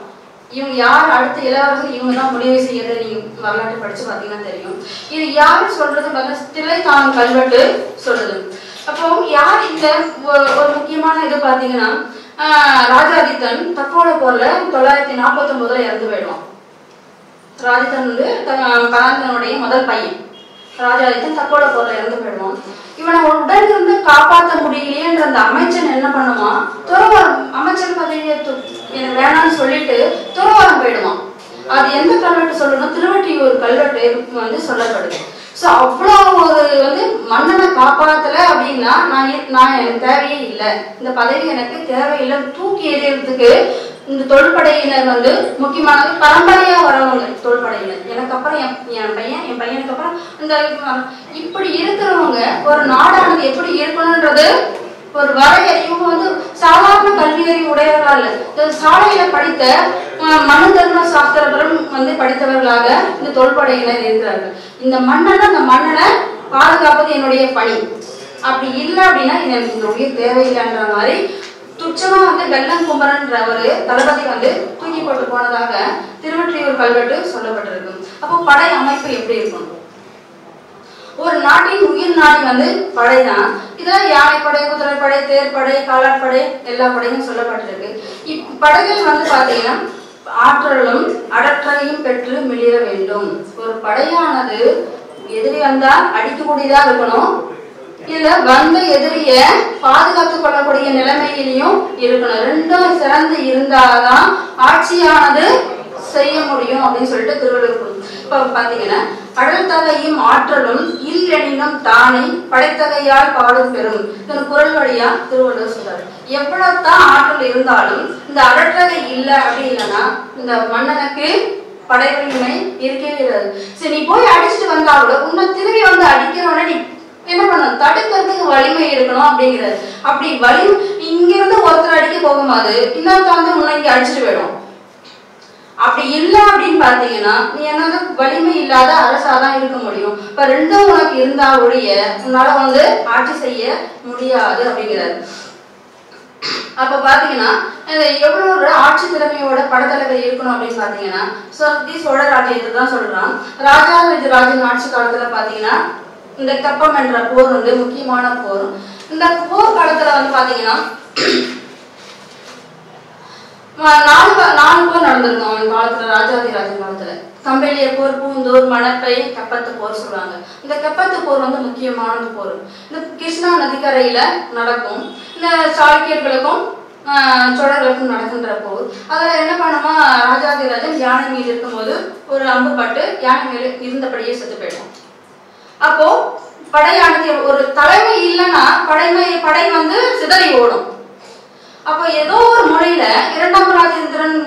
இவங்க யார் அடுத்த இளவரசர் இவங்க தான் முடிவு செய்யறது. நீங்க வரலாற்று படிச்சு பாத்தீங்கன்னா தெரியும். இது யாரு சொல்றது பார்த்தா தில்லைத்தானம் கல்வெட்டு சொல்றது. அப்போ யார் இந்த ஒரு முக்கியமான இது பாத்தீங்கன்னா ராஜாதித்தன் தக்கோட போர்ல 949 இறந்து போயிடுவான். ராஜாதித்தன் வந்து பராந்தகனுடைய முதல் பையன். ராஜாதித்தன் தக்கோட போர்ல இறந்து போயிடுவான். இவனை உடல் இருந்து காப்பாற்ற முடியலையேன்ற அந்த அமைச்சன் என்ன பண்ணுவான், துறவரம் அமைச்சர் பதவியை எனக்கு வேணாம்னு சொல்லிட்டு துறவரம் போயிடுவான். அது எந்த கல்வெட்டு சொல்லணும், திருவொற்றியூர் கல்வெட்டு வந்து சொல்லப்படுது. ஸோ அவ்வளோ ஒரு வந்து மன்னனை காப்பாற்றல அப்படின்னா நான் எனக்கு தேவையே இல்லை, இந்த பதவி எனக்கு தேவையில்லை, தூக்கி எறியறதுக்கு இந்த தொழிற்படையினர் வந்து முக்கியமானது பரம்பரையா வரவங்க. தொழிற்படையினர் எனக்கு அப்புறம் என் பையனுக்கு அப்புறம் இந்த இப்படி இருக்கிறவங்க ஒரு நாடானது எப்படி இருக்கணும்ன்றது ஒரு வரையறை. இவங்க வந்து சாதாரண கல்வி அறிவு உடையவர்களா இல்ல, சாலையில படித்த மனு தர்ம சாஸ்திரங்களும் வந்து படித்தவர்களாக இந்த தொழிற்படையினர் இருக்கிறார்கள். இந்த மன்னனை பாதுகாப்பது என்னுடைய பணி. அப்படி இல்லை அப்படின்னா எனக்கு இந்த உயிர் தேவையில்லைன்ற மாதிரி துச்சமா வந்து வெள்ளம் குமரன்ற ஒரு தளபதி வந்து தூக்கி போட்டு போனதாக திருவொற்றியூர் கல்வெட்டு சொல்லப்பட்டிருக்கு. அப்போ படை அமைப்பு எப்படி இருக்கும்? ஒரு நாட்டின் உயிர் நாடி வந்து படைதான். இதெல்லாம் யானைப்படை, குதிரைப்படை, தேர்ப்படை, காலாட்படை எல்லா படையும் சொல்லப்பட்டிருக்கு. இப்படைகள் வந்து பாத்தீங்கன்னா ஆற்றலும் அடற்றலையும் பெற்று மிளிர வேண்டும். ஒரு படையானது எதிரி வந்தா அடிக்கக்கூடியதா இருக்கணும், இல்ல வந்த எதிரிய பாதுகாத்துக் கொள்ளக்கூடிய நிலைமையிலையும் இருக்கணும். ரெண்டும் சிறந்து இருந்தாதான் ஆட்சியானது செய்ய முடியும் அப்படின்னு சொல்லிட்டு திருவள்ளுவர். இப்ப பாத்தீங்கன்னா அடல்தகையும் ஆற்றலும் இல்லெனினும் தானே படைத்தகையால் பாடும் பெறும் குரல் வழியா திருவள்ளுவர் சொல்றாரு. எவ்வளவுதான் ஆற்றல் இருந்தாலும் இந்த அடற்றகை இல்லை அப்படி இல்லைன்னா இந்த மன்னனுக்கு படை வலிமை இருக்கவே இல்லாது. சரி, நீ போய் அடிச்சுட்டு வந்தா கூட உன்னை திரும்பி வந்து அடிக்கிறவன நீ என்ன பண்ண, தடுக்கிறதுக்கு வலிமை இருக்கணும் அப்படிங்கிறது. அப்படி இங்க இருந்து ஒருத்தர் அடிக்க போகும்போது இன்னொருத்த வந்து உன்னை இங்க அடிச்சுட்டு போயிடும். அப்படி இல்லை அப்படின்னு பாத்தீங்கன்னா நீ என்னது வலிமை இல்லாத அரசாதான் இருக்க முடியும். இப்ப ரெண்டும் உனக்கு இருந்தா ஒழிய உன்னால வந்து ஆட்சி செய்ய முடியாது அப்படிங்கிறாரு. அப்ப பாத்தீங்கன்னா எவ்வளவு ஒரு ஆட்சி திறமையோட படத்தலைவர் இருக்கணும் அப்படின்னு பாத்தீங்கன்னா சோழ ராஜ்யத்தை தான் சொல்றான். ராஜராஜன் ஆட்சி காலத்துல பாத்தீங்கன்னா இந்த கப்பம் என்ற போர் வந்து முக்கியமான போர். இந்த போர் காலத்துல வந்து பாத்தீங்கன்னா 4 போர் நடந்திருக்கும் அவன் காலத்துல. ராஜாதிராஜன் காலத்துல கம்பெலிய போர், பூந்தூர், மணப்பை, கப்பத்து போர் சொல்றாங்க. இந்த கப்பத்து போர் வந்து முக்கியமான போர். இந்த கிருஷ்ணா நதிக்கரையில நடக்கும். இந்த சாளுக்கியர்களுக்கும் சோழர்களுக்கும் நடக்கின்ற போர். அதுல என்ன பண்ணுமா, ராஜாதிராஜன் யானை மீது இருக்கும்போது ஒரு அம்பு பட்டு யானை மேல இருந்தபடியே செத்து போயிடும். அப்போ படையானது ஒரு தலைமை இல்லைன்னா படை வந்து சிதறி ஓடும். அப்போ ஏதோ ஒரு முறையில 2ஆம் ராஜேந்திரன்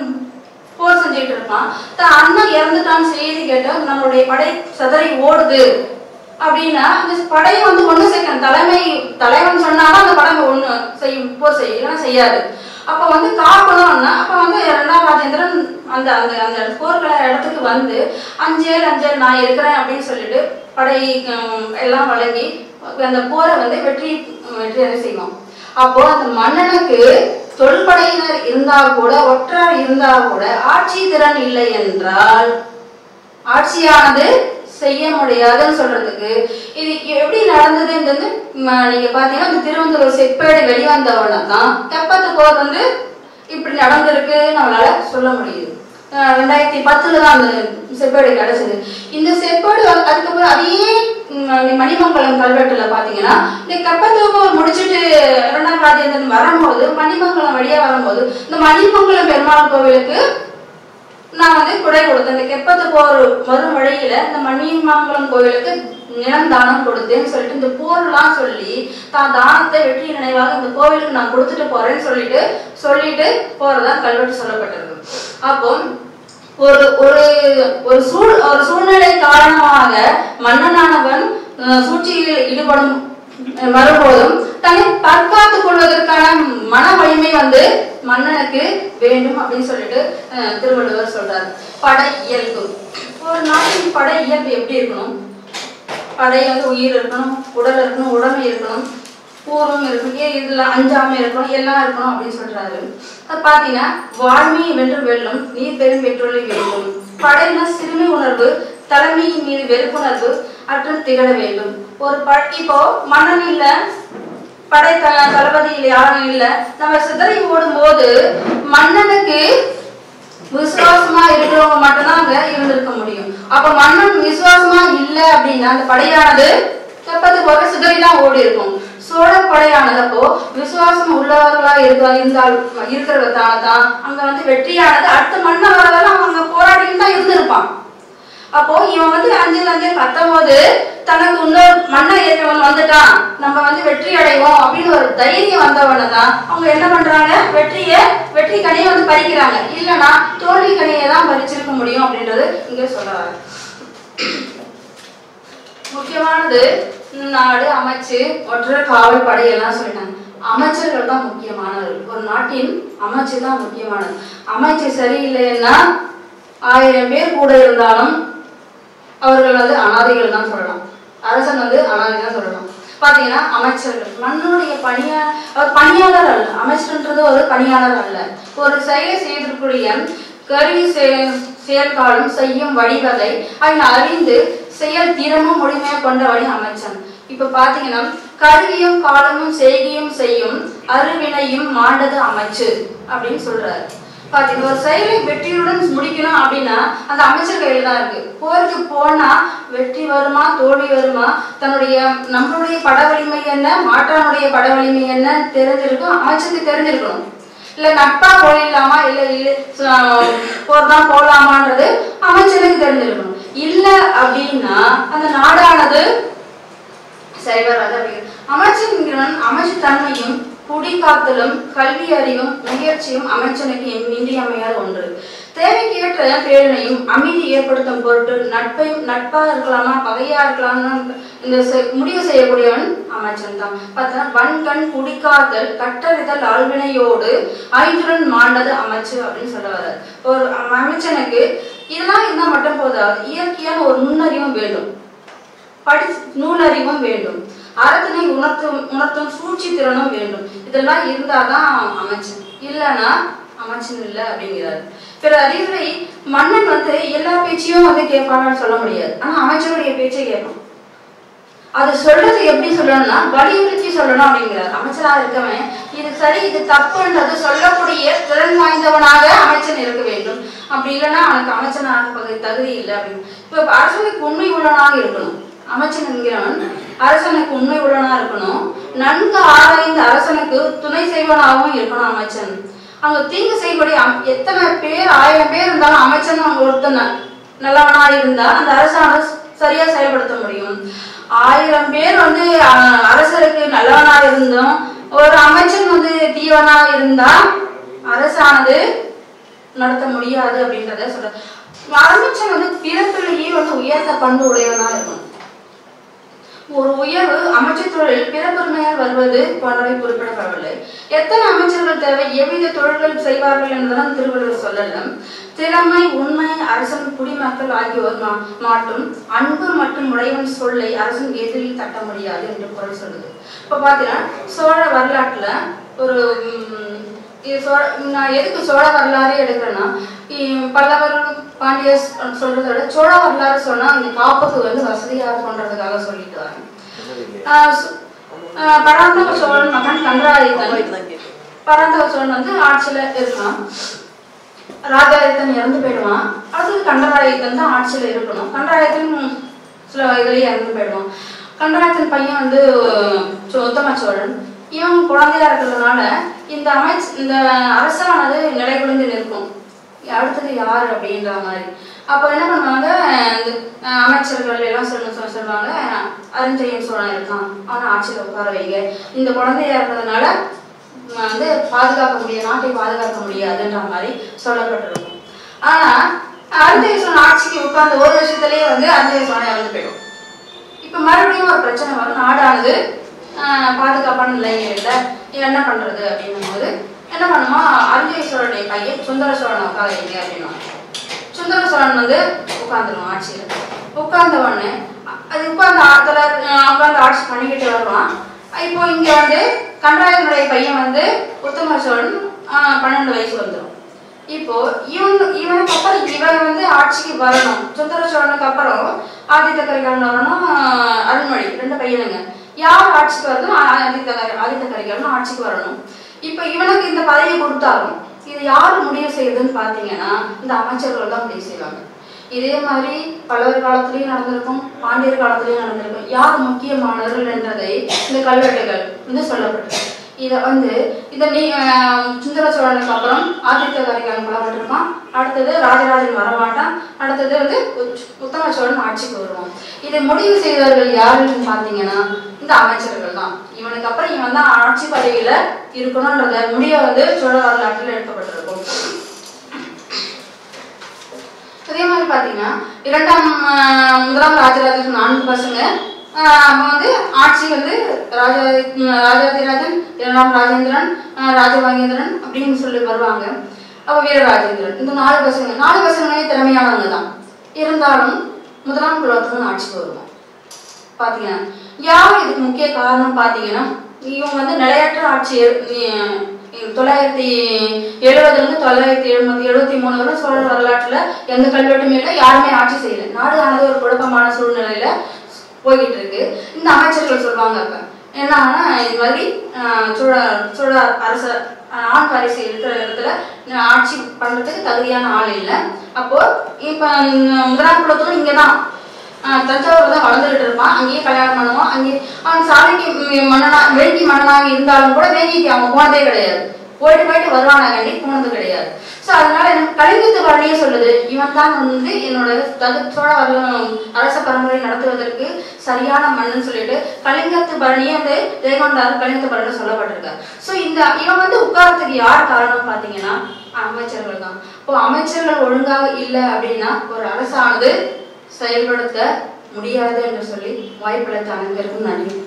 போர் செஞ்சுட்டு இருப்பான். தான் அண்ணன் இறந்துட்டான்னு செய்தி கேட்ட நம்மளுடைய படை சிதறி ஓடுது அப்படின்னா அந்த படை வந்து ஒண்ணு சேர்க்கணும். தலைவன் சொன்னாலும் அந்த படை ஒண்ணு செய்யும், போர் செய்யும், இல்லைன்னா செய்யாது. அப்ப வந்து காக்கணும்னா அப்ப வந்து 2ஆம் ராஜேந்திரன் அந்த அந்த அந்த போர்க்கள இடத்துக்கு வந்து அஞ்சேல் நான் இருக்கிறேன் அப்படின்னு சொல்லிட்டு படை எல்லாம் வழங்கி அந்த போரை வந்து வெற்றியடை செய்வோம். அப்போ அந்த மன்னனுக்கு தொல்படையினர் இருந்தா கூட, ஒற்றர் இருந்தா கூட ஆட்சி திறன் இல்லை என்றால் ஆட்சியானது செய்ய முடியாதுன்னு சொல்றதுக்கு இது எப்படி நடந்ததுன்றது நீங்க பாத்தீங்கன்னா இந்த திருவந்தூர் செப்பேடு வெளிவந்தவன தான் கப்பத்து போர் வந்து இப்படி நடந்திருக்கு நம்மளால சொல்ல முடியுது. 2010 தான் அந்த செப்பேடு கிடைச்சது. இந்த செப்பேடு அதுக்கப்புறம் அதே மணிமங்கலம் கல்வெட்டுல பாத்தீங்கன்னா இந்த கப்பத்து போர் முடிச்சுட்டு 2ஆம் ராஜேந்திரன் வரும்போது மணிமங்கலம் வழியா வரும்போது இந்த மணிமங்கலம் பெருமாள் கோவிலுக்கு நான் வந்து குடை கொடுத்தேன். இந்த கெப்பத்து போர் வரும் வழியில இந்த மணிமங்கலம் கோவிலுக்கு நிலம் தானம் கொடுத்தேன்னு சொல்லிட்டு இந்த போர்லாம் சொல்லி தான் தானத்தை வெற்றி நினைவாக இந்த கோவிலுக்கு நான் கொடுத்துட்டு போறேன்னு சொல்லிட்டு போறதான் கல்வெட்டு சொல்லப்பட்டிருக்கு. அப்போ ஒரு சூழ்நிலை காரணமாக மன்னனானவன் சூழ்ச்சியில் ஈடுபடும் வரும்போதும் தன்னை தற்காத்துக் கொள்வதற்கான மன வலிமை வந்து மன்னனுக்கு வேண்டும் அப்படின்னு சொல்லிட்டு திருவள்ளுவர் சொல்றாரு. படை இயல்பு, ஒரு நாட்டின் படை இயல்பு எப்படி இருக்கணும்? படை வந்து உயிர் இருக்கணும், உடல் இருக்கணும், உடமை இருக்கணும், பூர்வம் இருக்கணும், இதுல அஞ்சாமை இருக்கணும், எல்லாம் இருக்கணும் அப்படின்னு சொல்றாரு. அது பாத்தீங்கன்னா வாழ்மையை வென்று வெல்லும் நீர் பெரும் பெற்றோரை வேண்டும். படையின சிறுமை உணர்வு, தலைமையின் மீது வெறுப்புணர்வு அற்று திகழ வேண்டும். ஒரு இப்போ மன்னன் இல்ல, படை தளபதி இல்ல, யாரும் இல்ல, நம்ம சிதறி ஓடும் போது மன்னனுக்கு விசுவாசமா இருக்கிறவங்க மட்டும்தான் அங்க இருந்திருக்க முடியும். அப்ப மன்னன் விசுவாசமா இல்ல அப்படின்னா அந்த படையானது கப்பத்து போக சிதறிதான் ஓடி இருக்கும். சோழ படையானதப்போ விசுவாசம் உள்ளவர்களா இருக்கிறதால தான் அங்க வந்து வெற்றியானது அடுத்த மன்ன வரதால அவன் அங்க போராடிட்டு தான் இருந்திருப்பான். அப்போ இவன் வந்து அஞ்சில் கத்தும்போது தனக்கு இன்னொரு மன்னர் ஏற்றவன் வந்துட்டான், நம்ம வந்து வெற்றி அடைவோம் அப்படின்னு ஒரு தைரியம் வந்தவன தான் அவங்க என்ன பண்றாங்க, வெற்றி கனியை வந்து பறிக்கிறாங்க. இல்லைன்னா தோல்வி கனியை தான் பறிச்சிருக்க முடியும் அப்படின்றது இங்க சொல்றாங்க. முக்கியமானது நாடு, அமைச்சு, ஒற்றர், காவல், படை எல்லாம் சொல்லிட்டாங்க. அமைச்சர்கள் தான் முக்கியமானவர்கள். ஒரு நாட்டின் அமைச்சு தான் முக்கியமானது. அமைச்சு சரியில்லைன்னா 1000 பேர் கூட இருந்தாலும் அவர்கள் வந்து அனாதைகள் தான் சொல்லலாம். அரசன் வந்து அனாதை தான் சொல்லலாம். பாத்தீங்கன்னா அமைச்சர்கள் மன்னனுடைய பணியாளர் அல்ல. அமைச்சர்ன்றது ஒரு பணியாளர் அல்ல. ஒரு செயலை செய்திருக்கூடிய கருவி செயற்காலம் செய்யும் வழிவகை அவன் அறிந்து செயல் தீரமும் முழுமையா கொண்டவனே அமைச்சன். இப்ப பாத்தீங்கன்னா கருவியும் காலமும் செய்கையும் செய்யும் அருவினையும் மாண்டது அமைச்சு அப்படின்னு சொல்றாரு. பாத்தீங்கன்னா ஒரு செயலை வெற்றியுடன் முடிக்கணும் அப்படின்னா அந்த அமைச்சர் கையில தான் இருக்கு. போருக்கு போனா வெற்றி வருமா தோல்வி வருமா, நம்மளுடைய பட வலிமை என்ன, மாற்றானுடைய பட வலிமை என்ன தெரிஞ்சிருக்கும், அமைச்சருக்கு தெரிஞ்சிருக்கணும். இல்ல நட்பா போயிடலாமா, இல்ல போர் தான் போலாமான்றது அமைச்சருக்கு தெரிஞ்சிருக்கணும். இல்ல அப்படின்னா அந்த நாடானது சரி வராது. அமைச்சன் அமைச்சு தன்மையும் குடி காத்தலும் கல்வி அறிவும் முயற்சியும் அமைச்சனுக்கு இன்றியமையாத ஒன்று. தேவைக்கேற்ற பேரனையும் அமைதி ஏற்படுத்தும் பொருட்டு நட்பா இருக்கலாமா பகையா இருக்கலாம்னு இந்த முடிவு செய்யக்கூடியவன் அமைச்சன் தான். பார்த்தா வன்கண் குடிக்காதல் கட்டறிதல் ஆழ்வினையோடு ஐந்துடன் மாண்டது அமைச்சு அப்படின்னு சொல்ல வர்றாரு. ஒரு அமைச்சனுக்கு இதெல்லாம் இருந்தா மட்டும் போதாது, இயற்கையான ஒரு நுண்ணறிவும் வேண்டும், நூலறிவும் வேண்டும், அறத்தினை உணர்த்தும் சூழ்ச்சி திறனும் வேண்டும். இதெல்லாம் இருந்தாதான் அமைச்சன், இல்லைன்னா அமைச்சன் இல்லை அப்படிங்கிறாரு. பிற அறிவுரை மன்னன் எல்லா பேச்சையும் கேட்பான்னு சொல்ல முடியாது, ஆனா அமைச்சருடைய பேச்சை கேட்பான். அது சொல்றது எப்படி சொல்லணும்னா வலியுறுத்தி சொல்லணும் அப்படிங்கிறார். அமைச்சராக இருக்கவன் இது சரி இது தப்புன்றது சொல்லக்கூடிய திறன் வாய்ந்தவனாக அமைச்சன் இருக்க வேண்டும். அப்படி இல்லைன்னா அவனுக்கு அமைச்சனாக தகுதி இல்லை அப்படின்னு. இப்ப அரசனுக்கு உண்மை உள்ளவனாக இருக்கணும். அமைச்சன் என்கிறவன் அரசனுக்கு உண்மை உள்ளவனா இருக்கணும். நன்கு ஆராய்ந்த அரசனுக்கு துணை செய்வனாகவும் இருக்கணும் அமைச்சன். அவங்க தீங்கு செய்யக்கூடிய எத்தனை பேர் 1000 பேர் இருந்தாலும் அமைச்சன் அவங்க ஒருத்தன் நல்லவனா இருந்தா அந்த அரசாங்கம் சரியா செயல்படுத்த முடியும். 1000 பேர் அரசருக்கு நல்லவனா இருந்தும் ஒரு அமைச்சன் தீவனா இருந்தா அரசானது நடத்த முடியாது அப்படின்றத சொல்ற. அமைச்சன் பிறப்பிலேயே உயர்ந்த பண்பு உடையவனா இருக்கணும். ஒரு உயர்வு அமைச்சர் தொழில் பிறப்புரிமையால் வருவது போன்றவை குறிப்பிடப்படவில்லை. எத்தனை அமைச்சர்கள் தேவை, எவ்வித தொழில்கள் செய்வார்கள் என்பதெல்லாம் திருவள்ளுவர் சொல்லலாம். திறமை உண்மை அரசன் குடிமக்கள் ஆகியோர் மாட்டும் அன்பு மற்றும் உடையவன் சொல்லை அரசன் எதிரில் தட்ட முடியாது என்று குரல் சொல்லுது. இப்ப பாத்தீங்கன்னா சோழ வரலாற்றுல ஒரு நான் எதுக்கு சோழ வரலாறு எடுக்கிறேன்னா பல்லவர் பாண்டிய சொல்றத விட சோழ வரலாறு சொன்னா அந்த காப்புக்கு வசதியா இருக்கும்ன்றதுக்காக சொல்லிட்டு வரேன். பராந்தக சோழன் மகன் கண்டராதித்தன், பராந்தக சோழன் ஆட்சியில இருக்கான். ராஜாதித்தன் இறந்து போயிடுவான். அடுத்தது கண்டராதித்தன் தான் ஆட்சியில இருக்கணும். கண்டராதித்தன் சில இதுலயே இறந்து போயிடுவான். கண்டராதித்தன் பையன் உத்தம சோழன். இவன் குழந்தையா இருக்கிறதுனால இந்த அரசானது நிலைகுலைந்து நிற்கும். அடுத்தது யாரு அப்படின்ற மாதிரி. அப்ப என்ன பண்ணுவாங்க, அமைச்சர்கள் எல்லாம் சொல்லுவாங்க அரிஞ்சயன் சோழன் இருக்கான், அவனை ஆட்சியில உட்கார வைங்க. இந்த குழந்தையா இருக்கிறதுனால பாதுகாக்க முடியாது, நாட்டை பாதுகாக்க முடியாதுன்ற மாதிரி சொல்லப்பட்டிருக்கும். ஆனா அரிஞ்சய சோழன் ஆட்சிக்கு உட்கார்ந்த ஒரு வருஷத்துலயே அரிஞ்சய சோழன் இறந்து போயிடும். இப்ப மறுபடியும் ஒரு பிரச்சனை வரும். நாடானது பாதுகாப்பான நிலையில் இல்லை, என்ன பண்றது அப்படின்னும் போது என்ன பண்ணுமா, அரிஞ்சய சோழனுடைய பையன் சுந்தர சோழனை உட்கார வைங்க அப்படின்னா சுந்தர சோழன் உட்கார்ந்துடும் ஆட்சியில. உட்கார்ந்த உடனே அது உட்கார்ந்து ஆட்சி பண்ணிக்கிட்டு வருவான். இப்போ இங்க கண்டராதித்தனுடைய பையன் உத்தம சோழன் 12 வயசு வந்துடும். இப்போ இவனுக்கு அப்புறம் இவன் ஆட்சிக்கு வரணும். சுந்தர சோழனுக்கு அப்புறம் ஆதித்த கரிகாலன் வரணும், அருண்மொழி 2 பையனுங்க. யார் ஆட்சிக்கு வரணும், ஆதித்த கரிகாலன் ஆட்சிக்கு வரணும். இப்ப இவனுக்கு இந்த பதவியை கொடுத்தாலும் இது யாரு முடிவு செய்யுதுன்னு பாத்தீங்கன்னா இந்த அமைச்சர்கள் தான் முடிவு செய்வாங்க. இதே மாதிரி பல்லவர் காலத்திலயும் நடந்திருக்கும், பாண்டியர் காலத்திலயும் நடந்திருக்கும். யார் முக்கியமானவர்கள் என்றதை இந்த கல்வெட்டுகள் சொல்லப்பட்டிருக்கு. இத இத சுந்தர சோழனுக்கு அப்புறம் ஆதித்த கரிகாலன் கொல்லப்பட்டிருக்கான். அடுத்தது ராஜராஜன் வரமாட்டான். அடுத்தது உத்தம சோழன் ஆட்சிக்கு வருவான். இதை முடிவு செய்தவர்கள் யாருன்னு பாத்தீங்கன்னா இந்த அமைச்சர்கள் தான். இவனுக்கு அப்புறம் இவன் தான் ஆட்சி பதவியில இருக்கணும்ன்றத முடிவை சோழ வரலாற்றில் எடுக்கப்பட்டிருக்கும். அதே மாதிரி பாத்தீங்கன்னா முதலாம் ராஜராஜன் 4 பசங்க. ஆட்சி ராஜாதிராஜன், 2ஆம் ராஜேந்திரன், ராஜபாகேந்திரன் அப்படின்னு சொல்லி வருவாங்க. அப்ப வீரராஜேந்திரன், இந்த 4 பசங்க. 4 பசங்களே திறமையானவங்க தான். இருந்தாலும் முதலாம் குலோத்துங்கன் ஆட்சிக்கு வருவான். பாத்தீங்கன்னா யார் இதுக்கு முக்கிய காரணம் பாத்தீங்கன்னா இவங்க நிலையற்ற ஆட்சி 970 973 வரை சோழ வரலாற்றுல எந்த கல்வெட்டுமே இல்லை, யாருமே ஆட்சி செய்யல. நாடு ஆனது ஒரு குழப்பமான சூழ்நிலையில போய்கிட்டு இருக்கு. இந்த அமைச்சர்கள் சொல்லுவாங்க அப்ப என்ன இது மாதிரி சோழ அரச ஆண் வாரிசு இருக்கிற இடத்துல ஆட்சி பண்றதுக்கு தகுதியான ஆள் இல்லை. அப்போ இப்ப முதலாம் குலத்துக்கும் இங்கதான் தஞ்சாவூர் தான் வளர்ந்துகிட்டு இருப்பான். அங்கேயே கல்யாணம் பண்ணுவான். அங்கேயே அவன் சாலைக்கு வேங்கி மன்னனாக இருந்தாலும் கூட வேங்கிக்கு அவன் போனதே கிடையாது. போயிட்டு வருவானாங்க, போனது கிடையாது. சோ அதனால எனக்கு கலிங்கத்து பரணியே சொல்லுது, இவன் தான் என்னோட சோழ அரச பரம்பரை நடத்துவதற்கு சரியான மன்னன் சொல்லிட்டு கலிங்கத்து பரணியே ஜெயங்கொண்டார் கலிங்கத்து பரணி சொல்லப்பட்டிருக்காரு. சோ இவன் உட்காரத்துக்கு யார் காரணம் பாத்தீங்கன்னா அமைச்சர்கள் தான். இப்போ அமைச்சர்கள் ஒழுங்காக இல்லை அப்படின்னா ஒரு அரசானது செயல்படுத்த முடியாது என்று சொல்லி வாய்ப்பளித்த அனைவருக்கும் நன்றி.